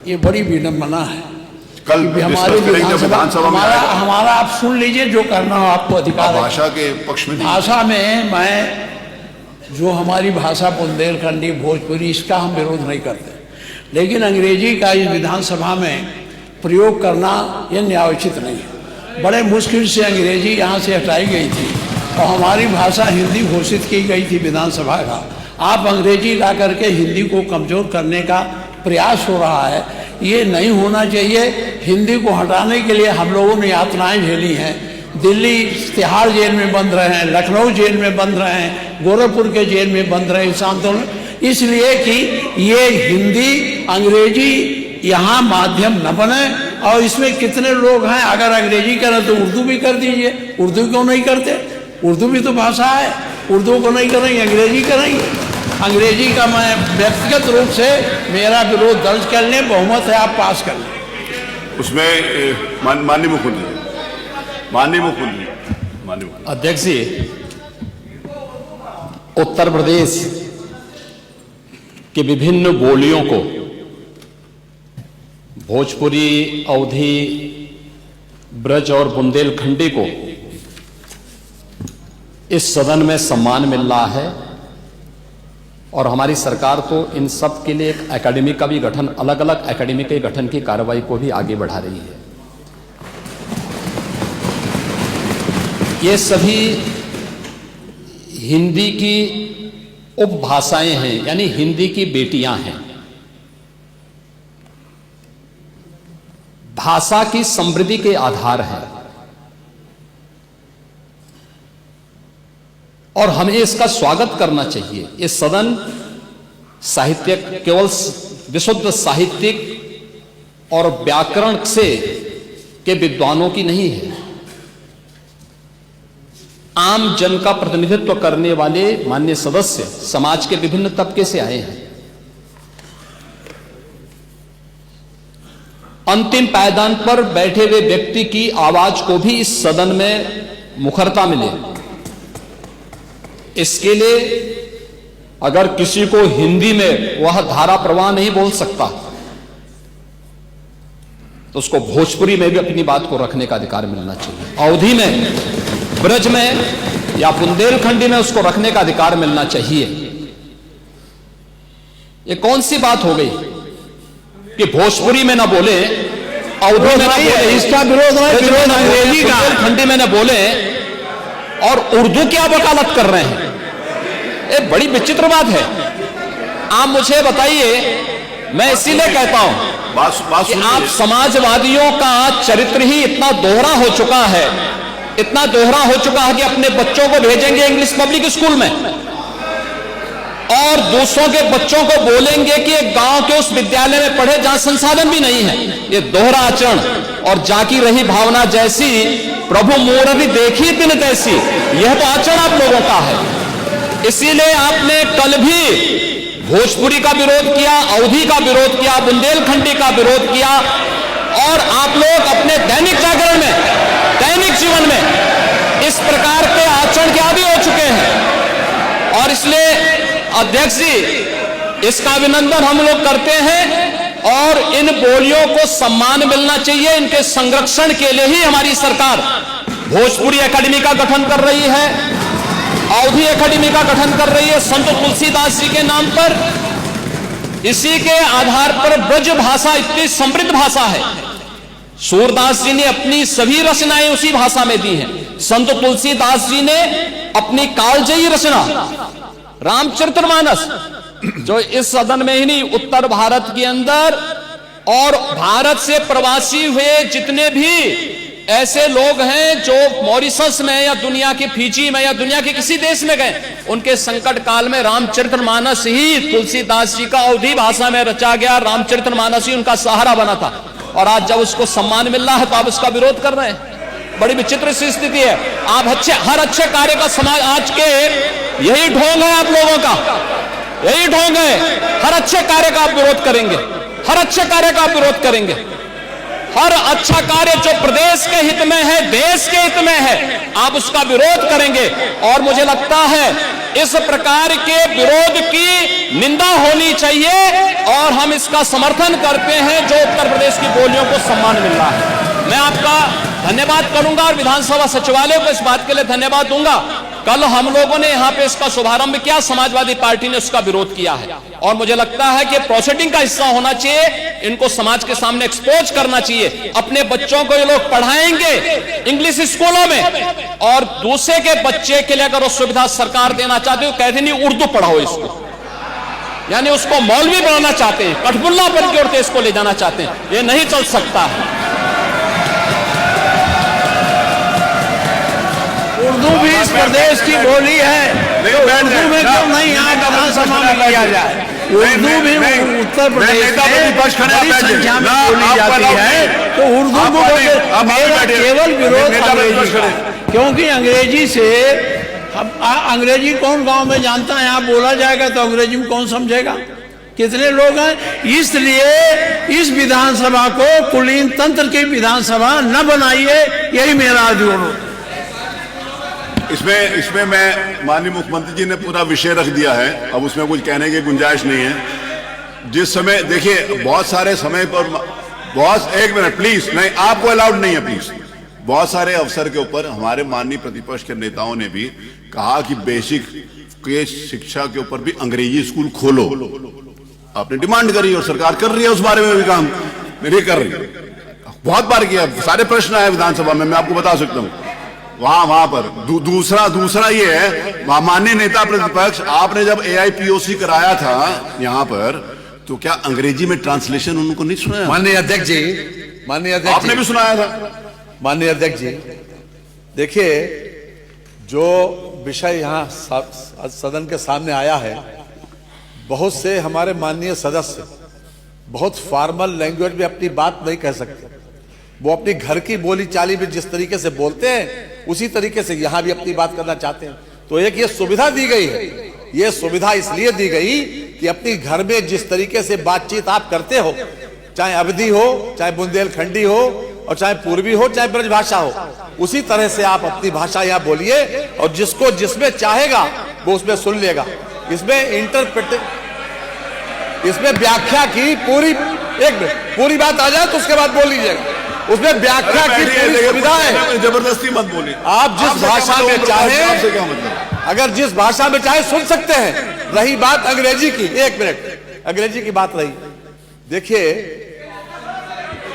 ये बड़ी विडम्बना है। कल हमारे विधानसभा में हमारा आप सुन लीजिए, जो करना हो आपको अधिकार है। भाषा के पक्ष में भाषा में मैं जो हमारी भाषा बुंदेलखंडी भोजपुरी, इसका हम विरोध नहीं करते, लेकिन अंग्रेजी का इस विधानसभा में प्रयोग करना ये न्यायोचित नहीं है। बड़े मुश्किल से अंग्रेजी यहाँ से हटाई गई थी और हमारी भाषा हिंदी घोषित की गई थी विधानसभा का। आप अंग्रेजी ला करके हिंदी को कमज़ोर करने का प्रयास हो रहा है, ये नहीं होना चाहिए। हिंदी को हटाने के लिए हम लोगों ने यातनाएं झेली हैं। दिल्ली तिहाड़ जेल में बंद रहे हैं, लखनऊ जेल में बंद रहे हैं, गोरखपुर के जेल में बंद रहे इस आंदोलन, इसलिए कि ये हिंदी अंग्रेजी यहाँ माध्यम न बने। और इसमें कितने लोग हैं, अगर अंग्रेजी करें तो उर्दू भी कर दीजिए। उर्दू क्यों नहीं करते? उर्दू भी तो भाषा है। उर्दू को नहीं करेंगे, अंग्रेजी करेंगे। अंग्रेजी का मैं व्यक्तिगत रूप से मेरा विरोध दर्ज कर लें, बहुमत है, आप पास कर लें। उसमें माननीय मुख्यमंत्री अध्यक्ष जी, उत्तर प्रदेश की विभिन्न बोलियों को, भोजपुरी, अवधी, ब्रज और बुंदेलखंडी को इस सदन में सम्मान मिल रहा है और हमारी सरकार तो इन सब के लिए एक एकेडमी का भी गठन, अलग अलग एकेडमी के गठन की कार्रवाई को भी आगे बढ़ा रही है। ये सभी हिंदी की उपभाषाएं हैं, यानी हिंदी की बेटियां हैं। भाषा की समृद्धि के आधार हैं और हमें इसका स्वागत करना चाहिए। ये सदन साहित्यिक, केवल विशुद्ध साहित्यिक और व्याकरण से के विद्वानों की नहीं है। आम जन का प्रतिनिधित्व करने वाले माननीय सदस्य समाज के विभिन्न तबके से आए हैं। अंतिम पायदान पर बैठे हुए व्यक्ति की आवाज को भी इस सदन में मुखरता मिले, इसके लिए अगर किसी को हिंदी में वह धारा प्रवाह नहीं बोल सकता तो उसको भोजपुरी में भी अपनी बात को रखने का अधिकार मिलना चाहिए। अवधी में, ब्रज में या बुंदेलखंडी में उसको रखने का अधिकार मिलना चाहिए। ये कौन सी बात हो गई कि भोजपुरी में ना बोले, अवधी में ना बोले, इसका विरोध अंग्रेजी का, बुंदेलखंडी में ना बोले और उर्दू क्या वकालत कर रहे हैं? ये बड़ी विचित्र बात है। आप मुझे बताइए, मैं इसीलिए कहता हूं कि आप समाजवादियों का चरित्र ही इतना दोहरा हो चुका है, इतना दोहरा हो चुका है कि अपने बच्चों को भेजेंगे इंग्लिश पब्लिक स्कूल में और दूसरों के बच्चों को बोलेंगे कि एक गांव के उस विद्यालय में पढ़े जहां संसाधन भी नहीं है। ये दोहरा आचरण और जाकी रही भावना जैसी प्रभु मूर्ति देखी दिन तैसी, यह तो आचरण आप लोगों का है। इसीलिए आपने कल भी भोजपुरी का विरोध किया, अवधी का विरोध किया, बुंदेलखंडी का विरोध किया और आप लोग अपने दैनिक जागरण में, दैनिक जीवन में इस प्रकार के आचरण के आदी हो चुके हैं। और इसलिए अध्यक्ष जी, इसका अभिनंदन हम लोग करते हैं और इन बोलियों को सम्मान मिलना चाहिए। इनके संरक्षण के लिए ही हमारी सरकार भोजपुरी एकेडमी का गठन कर रही है, अवधी एकेडमी का गठन कर रही है संत तुलसीदास जी के नाम पर। इसी के आधार पर ब्रज भाषा इतनी समृद्ध भाषा है। सूरदास जी ने अपनी सभी रचनाएं उसी भाषा में दी हैं। संत तुलसीदास जी ने अपनी कालजयी रचना रामचरितमानस, जो इस सदन में ही नहीं, उत्तर भारत के अंदर और भारत से प्रवासी हुए जितने भी ऐसे लोग हैं जो मॉरिशस में या दुनिया के फिजी में या दुनिया के किसी देश में गए, उनके संकट काल में रामचरितमानस ही तुलसीदास जी का अवधी भाषा में रचा गया रामचरितमानस ही उनका सहारा बना था। और आज जब उसको सम्मान मिल रहा है तो आप उसका विरोध कर रहे हैं। बड़ी विचित्र सी स्थिति है। आप हर अच्छे कार्य का समाज, आज के यही ढोंग है आप लोगों का, यही ढोंग है। हर अच्छे कार्य का आप विरोध करेंगे, हर अच्छे कार्य का आप विरोध करेंगे। हर अच्छा कार्य जो प्रदेश के हित में है, देश के हित में है, आप उसका विरोध करेंगे। और मुझे लगता है इस प्रकार के विरोध की निंदा होनी चाहिए और हम इसका समर्थन करते हैं जो उत्तर प्रदेश की बोलियों को सम्मान मिल रहा है। मैं आपका धन्यवाद करूंगा और विधानसभा सचिवालय को इस बात के लिए धन्यवाद दूंगा। कल हम लोगों ने यहां पे इसका शुभारंभ किया, समाजवादी पार्टी ने उसका विरोध किया है और मुझे लगता है कि प्रोसीडिंग का हिस्सा होना चाहिए, इनको समाज के सामने एक्सपोज करना चाहिए। अपने बच्चों को ये लोग पढ़ाएंगे इंग्लिश स्कूलों में और दूसरे के बच्चे के लिए अगर वो सुविधा सरकार देना चाहते हो, कहते नहीं उर्दू पढ़ाओ इसको, यानी उसको मौलवी बनाना चाहते हैं, कठपुल्ला बन के उड़ते इसको ले जाना चाहते हैं। ये नहीं चल सकता है। उर्दू भी इस प्रदेश की बोली है, तो उर्दू में क्यों नहीं यहाँ विधानसभा में किया जाए? उर्दू भी उत्तर प्रदेश में बड़ी संख्या में बोली जाती है, तो उर्दू को मेरा केवल विरोध अंग्रेजी का, क्योंकि अंग्रेजी से अंग्रेजी कौन गांव में जानता है? यहाँ बोला जाएगा तो अंग्रेजी में कौन समझेगा? कितने लोग हैं? इसलिए इस विधानसभा को कुलीन तंत्र की विधानसभा न बनाइए, यही मेरा अनुरोध। इसमें मैं माननीय मुख्यमंत्री जी ने पूरा विषय रख दिया है, अब उसमें कुछ कहने की गुंजाइश नहीं है। जिस समय देखिए बहुत सारे समय पर बहुत, एक मिनट प्लीज, नहीं आपको अलाउड नहीं है प्लीज। बहुत सारे अवसर के ऊपर हमारे माननीय प्रतिपक्ष के नेताओं ने भी कहा कि बेसिक के शिक्षा के ऊपर भी अंग्रेजी स्कूल खोलो, आपने डिमांड करी और सरकार कर रही है उस बारे में भी काम नहीं कर रही है। बहुत बार किया, सारे प्रश्न आए विधानसभा में, मैं आपको बता सकता हूं वहां पर। दूसरा ये है, माननीय नेता प्रतिपक्ष, आपने जब AIPOC कराया था यहां पर, तो क्या अंग्रेजी में ट्रांसलेशन उनको नहीं सुनाया? माननीय अध्यक्ष जी, आपने भी सुनाया था। माननीय अध्यक्ष जी, देखिए जो विषय यहाँ सदन के सामने आया है, बहुत से हमारे माननीय सदस्य बहुत फॉर्मल लैंग्वेज में अपनी बात नहीं कह सकते। वो अपनी घर की बोली चाली में जिस तरीके से बोलते हैं उसी तरीके से यहाँ भी अपनी बात करना चाहते हैं। तो एक ये सुविधा दी गई है, ये सुविधा इसलिए दी गई कि अपनी घर में जिस तरीके से बातचीत आप करते हो, चाहे अवधी हो, चाहे बुंदेलखंडी हो, और चाहे पूर्वी हो, चाहे ब्रजभाषा हो, उसी तरह से आप अपनी भाषा यहाँ बोलिए और जिसको जिसमें चाहेगा वो उसमें सुन लेगा। इसमें व्याख्या की पूरी बात आ जाए तो उसके बाद बोल लीजिएगा। उसमें व्याख्या की पूरी सुविधा है, जबरदस्ती मत बोलिए। आप जिस भाषा में चाहे, अगर जिस भाषा में चाहे सुन सकते हैं। रही बात अंग्रेजी की, एक मिनट, अंग्रेजी की बात रही, देखिए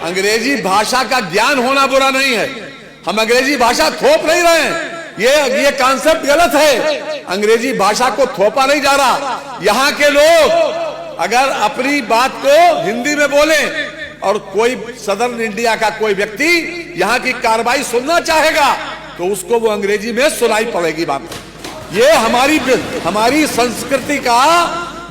अंग्रेजी भाषा का ज्ञान होना बुरा नहीं है, हम अंग्रेजी भाषा थोप नहीं रहे हैं, ये कॉन्सेप्ट गलत है। अंग्रेजी भाषा को थोपा नहीं जा रहा। यहाँ के लोग अगर अपनी बात को हिंदी में बोले और कोई सदर्न इंडिया का कोई व्यक्ति यहाँ की कार्रवाई सुनना चाहेगा तो उसको वो अंग्रेजी में सुनाई पड़ेगी बात। ये हमारी संस्कृति का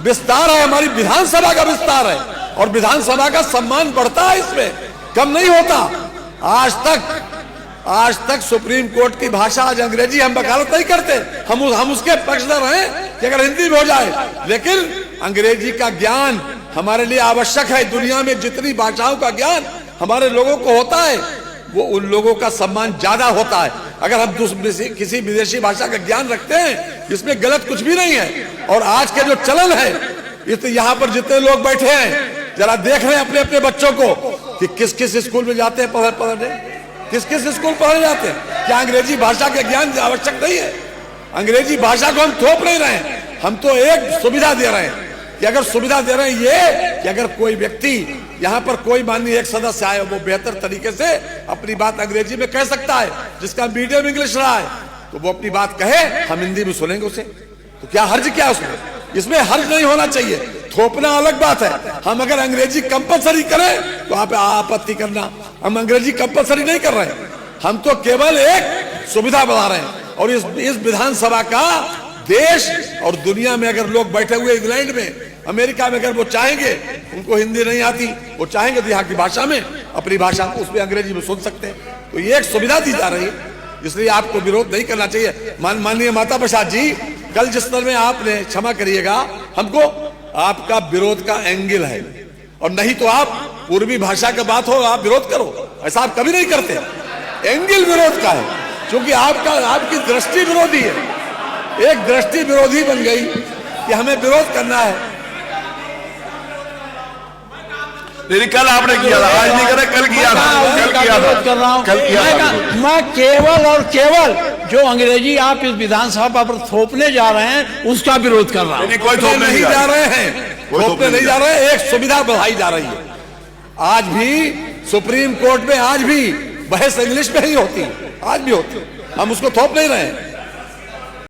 विस्तार है, हमारी विधानसभा का विस्तार है और विधानसभा का सम्मान बढ़ता है, इसमें कम नहीं होता। आज तक सुप्रीम कोर्ट की भाषा आज अंग्रेजी, हम वकालत नहीं करते, हम उसके पक्षधर हैं कि अगर हिंदी में हो जाए, लेकिन अंग्रेजी का ज्ञान हमारे लिए आवश्यक है। दुनिया में जितनी भाषाओं का ज्ञान हमारे लोगों को होता है, वो उन लोगों का सम्मान ज्यादा होता है। अगर हम किसी विदेशी भाषा का ज्ञान रखते हैं, इसमें गलत कुछ भी नहीं है। और आज के जो चलन है, यहाँ पर जितने लोग बैठे हैं, जरा देख रहे हैं अपने अपने बच्चों को कि किस किस स्कूल में जाते हैं पढ़ने, किस किस स्कूल पढ़ने जाते हैं। क्या अंग्रेजी भाषा के ज्ञान आवश्यक नहीं है? अंग्रेजी भाषा को हम थोप नहीं रहे हैं, हम तो एक सुविधा दे रहे हैं कि अगर सुविधा दे रहे हैं ये कि अगर कोई व्यक्ति यहाँ पर कोई माननीय एक सदस्य आए, वो बेहतर तरीके से अपनी बात अंग्रेजी में कह सकता है, जिसका मीडियम इंग्लिश रहा है, तो वो अपनी बात कहे, हम हिंदी में सुनेंगे उसे। तो क्या हर्ज क्या उसमें? इसमें हर्ज नहीं होना चाहिए। थोपना अलग बात है। हम अगर अंग्रेजी कंपलसरी करें तो आप आपत्ति करना, हम अंग्रेजी कंपलसरी नहीं कर रहे हैं, हम तो केवल एक सुविधा बढ़ा रहे हैं। और इस विधानसभा का देश और दुनिया में अगर लोग बैठे हुए इंग्लैंड में, अमेरिका में, अगर वो चाहेंगे, उनको हिंदी नहीं आती, वो चाहेंगे तो यहाँ की भाषा में, अपनी भाषा उसमें अंग्रेजी में सुन सकते हैं। तो ये एक सुविधा दी जा रही है, इसलिए आपको विरोध नहीं करना चाहिए। माननीय माता प्रसाद जी, कल जिस तरह में आपने, क्षमा करिएगा, हमको आपका विरोध का एंगल है, और नहीं तो आप पूर्वी भाषा का बात हो आप विरोध करो, ऐसा आप कभी नहीं करते। एंगल विरोध का है, क्योंकि आपकी दृष्टि विरोधी है, एक दृष्टि विरोधी बन गई कि हमें विरोध करना है। नहीं, कल आपने किया था, आज नहीं करा, कल किया था, कल किया था, कर रहा हूं। कल किया था। मैं केवल और केवल जो अंग्रेजी आप इस विधानसभा पर थोपने जा रहे हैं उसका विरोध कर रहा हूं। नहीं, कोई थोपने नहीं जा रहे हैं, थोपने नहीं जा रहे हैं, एक सुविधा बढ़ाई जा रही है। आज भी सुप्रीम कोर्ट में आज भी बहस इंग्लिश में ही होती है, आज भी होती है, हम उसको थोप नहीं रहे हैं।